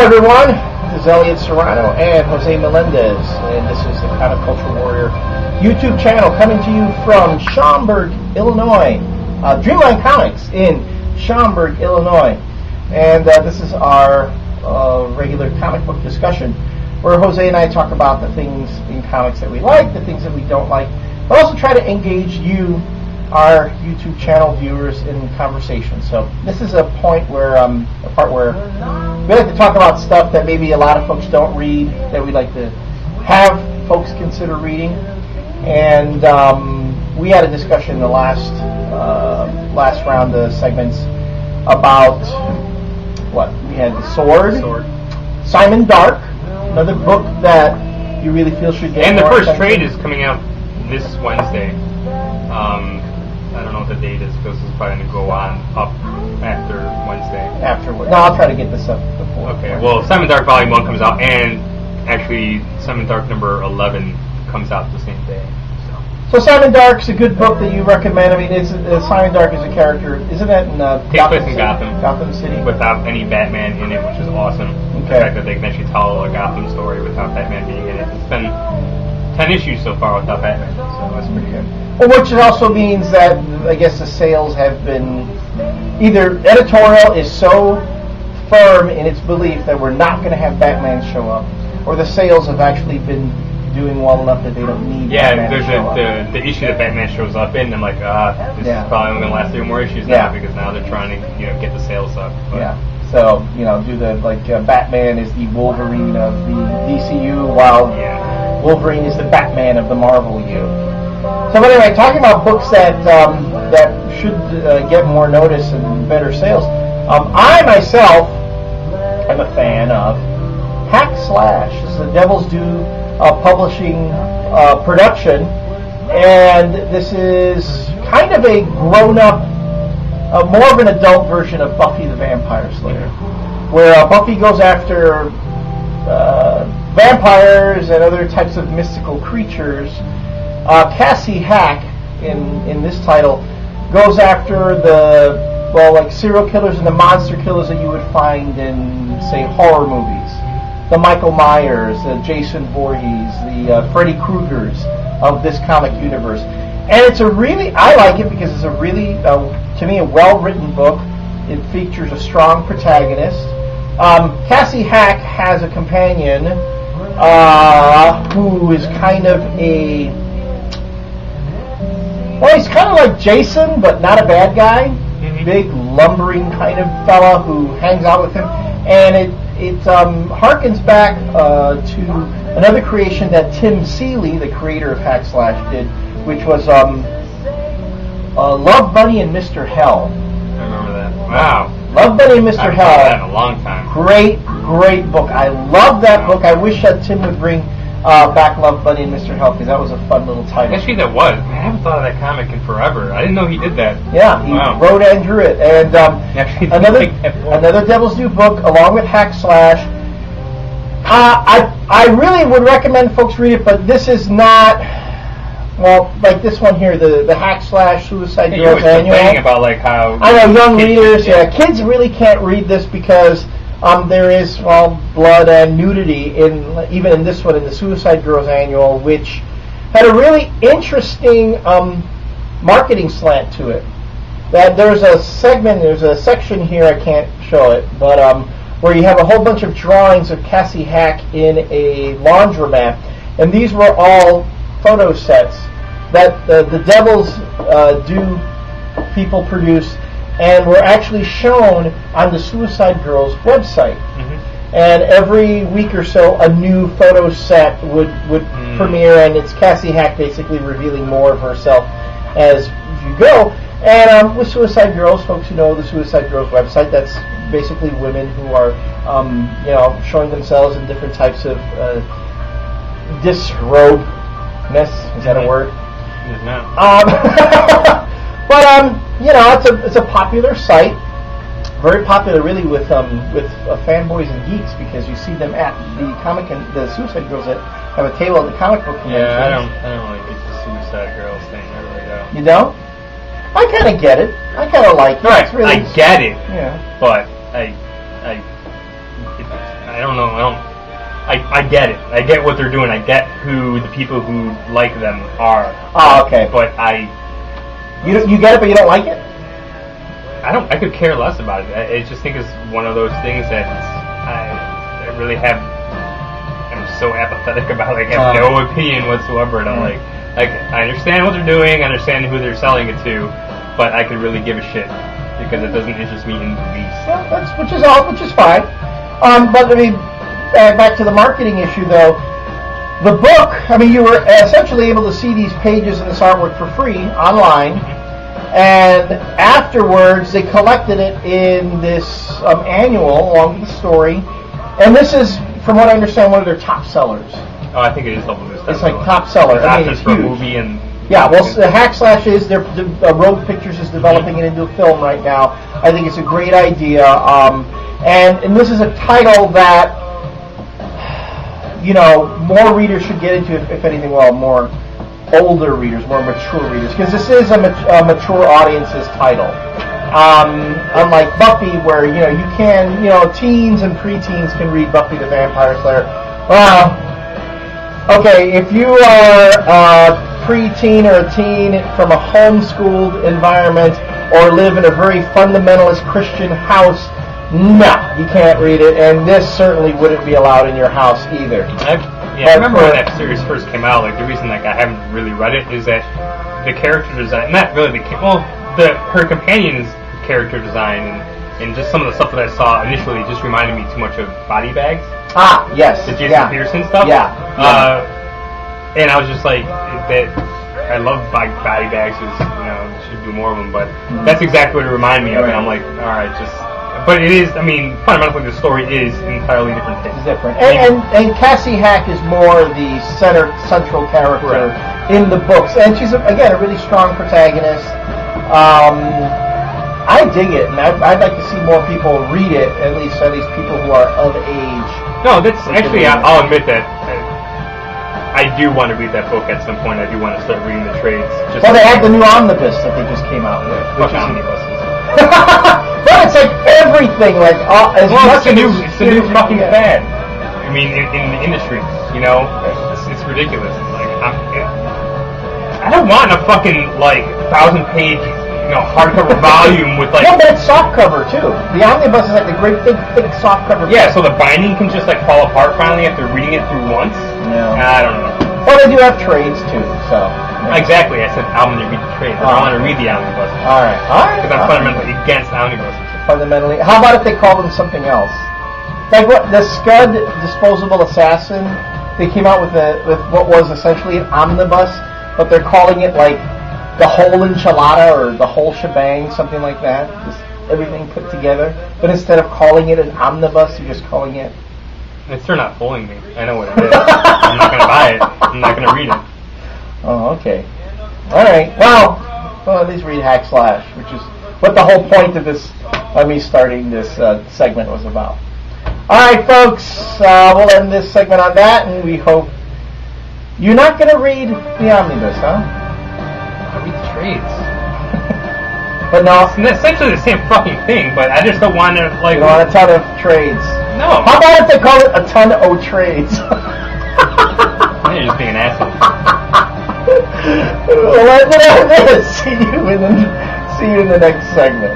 Hello everyone, this is Elliott Serrano and Jose Melendez, and this is the Comic Culture Warrior YouTube channel coming to you from Schaumburg, Illinois. Dreamline Comics in Schaumburg, Illinois. And this is our regular comic book discussion, where Jose and I talk about the things in comics that we like, the things that we don't like, but also try to engage you, our YouTube channel viewers, in conversation. So this is a point where, a part where we like to talk about stuff that maybe a lot of folks don't read, that we like to have folks consider reading. And we had a discussion in the last round of segments about what we had: the Sword. Simon Dark, another book that you really feel should get. And the first trade is coming out this Wednesday. I don't know what the date is, because it's probably going to go on up after Wednesday. No, I'll try to get this up before. Okay, well, Simon Dark Volume 1 comes out, and actually Simon Dark number 11 comes out the same day. So Simon Dark's a good book that you recommend. I mean, Simon Dark is a character, isn't that in Takes place in Gotham City? Without any Batman in it, which is awesome. Okay. The fact that they can actually tell a Gotham story without Batman being in it. It's been 10 issues so far without Batman, so that's pretty good. Well, which also means that, I guess, the sales have been, either editorial is so firm in its belief that we're not going to have Batman show up, or the sales have actually been doing well enough that they don't need Batman to show up. There's the issue that Batman shows up in, and I'm like, this is probably only going to last 3 more issues now, because now they're trying to get the sales up. But. Yeah. So, do the, Batman is the Wolverine of the DCU, while Wolverine is the Batman of the Marvel U. So anyway, talking about books that should get more notice and better sales, I myself am a fan of Hack Slash. This is a Devil's Due publishing production, and this is kind of a grown-up, more of an adult version of Buffy the Vampire Slayer, where Buffy goes after vampires and other types of mystical creatures. Cassie Hack, in this title, goes after the, serial killers and the monster killers that you would find in, say, horror movies. The Michael Myers, the Jason Voorhees, the Freddy Kruegers of this comic universe. And it's I like it because it's a really, to me, a well-written book. It features a strong protagonist. Cassie Hack has a companion who is kind of he's kind of like Jason, but not a bad guy. Mm-hmm. Big, lumbering kind of fella who hangs out with him. And it harkens back to another creation that Tim Seeley, the creator of Hack Slash, did, which was Lovebunny and Mr. Hell. I remember that. Wow. Lovebunny and Mr. Hell. I've that in a long time. Great book. I love that book. I wish that Tim would bring back Lovebunny and Mr. Hell, because that was a fun little title. Actually, that was. I haven't thought of that comic in forever. I didn't know he did that. Yeah, he wrote and drew it. And another Devil's Due book, along with Hack Slash. I really would recommend folks read it, but this is not, like this one here, the Hack Slash Suicide Girls Annual. You're about how... I know, young readers, kids really can't read this because there is, blood and nudity, even in this one, in the Suicide Girls Annual, which had a really interesting marketing slant to it. That there's a section here, I can't show it, but where you have a whole bunch of drawings of Cassie Hack in a laundromat, and these were all photo sets that the Devil's Due people produced, and were actually shown on the Suicide Girls website. Mm-hmm. And every week or so, a new photo set would premiere, and it's Cassie Hack basically revealing more of herself as you go. And with Suicide Girls, folks who know the Suicide Girls website, that's basically women who are, showing themselves in different types of disrobeness. Is that a word? It is now. But it's a popular site, very popular really with fanboys and geeks, because you see them at the the Suicide Girls that have a table at the comic book convention. Yeah, I don't really get the Suicide Girls thing. I really don't. You don't? I kind of get it. I kind of like it. Right, it's really, I get it. Yeah. But I I don't know. I get it. I get what they're doing. I get who the people who like them are. Oh, okay. But you get it, but you don't like it. I could care less about it. I just think it's one of those things that I really have. I'm so apathetic about. Like, I have no opinion whatsoever, and I'm like I understand what they're doing. I understand who they're selling it to, but I could really give a shit because it doesn't interest me in the least. Well, which is fine. But I mean, back to the marketing issue, though. The book, I mean, you were essentially able to see these pages and this artwork for free online, and afterwards they collected it in this annual along with the story. And this is, from what I understand, one of their top sellers. Oh, I think it is double this. It's like top seller. It's I not mean, just it's for a huge. movie and. Yeah, well, Hack Slash is Rogue Pictures is developing it into a film right now. I think it's a great idea, and this is a title that more readers should get into, if anything, more older readers, more mature readers, because this is a mature audience's title. Unlike Buffy, where you can teens and preteens can read Buffy the Vampire Slayer. Well, okay, if you are preteen or a teen from a homeschooled environment or live in a very fundamentalist Christian house, no, you can't read it, and this certainly wouldn't be allowed in your house either. I remember when that series first came out. Like, the reason I haven't really read it is that the character design, not really her companion's character design and just some of the stuff that I saw initially just reminded me too much of Body Bags. Ah, yes. The Jason Pearson stuff. Yeah. And I was just like, I love Body Bags. Should do more of them. But that's exactly what it reminded me of. And I'm like, all right, But it is. I mean, fundamentally, the story is entirely different. It's different. And Cassie Hack is more the central character in the books, and she's again a really strong protagonist. I dig it, and I'd like to see more people read it. At least people who are of age. No, that's actually. I'll admit that. I do want to read that book at some point. I do want to start reading the trades. Well, they have the new Omnibus that they just came out with. Fuck Omnibuses. But it's like everything, like it's the new fucking fad. I mean, in the industry, it's ridiculous. Like, I don't want a fucking 1,000-page, hardcover volume with like. No, but it's softcover too. The Omnibus is like a great big thick softcover. Yeah, so the binding can just fall apart finally after reading it through once. No. I don't know. Well, they do have trades too, so. Yeah. Exactly, I said I'm going to read the trades. I don't want to read the Omnibus. All right. Because I'm fundamentally against Omnibuses. Fundamentally, how about if they call them something else? Like what the Scud Disposable Assassin? They came out with what was essentially an omnibus, but they're calling it like the whole enchilada or the whole shebang, something like that. Just everything put together. But instead of calling it an omnibus, you're just calling it. It's still not fooling me. I know what it is. I'm not going to buy it. I'm not going to read it. Oh, okay. All right. Well, at least read Hack Slash, which is what the whole point of this, me starting this segment was about. All right, folks. We'll end this segment on that, and we hope you're not going to read the Omnibus, huh? I read the trades. But no, it's essentially the same fucking thing. But I just don't want to you don't want a ton of trades. No. How about if they call it a ton of trades? You're just being an asshole. Well, that's what I did. See you in the next segment.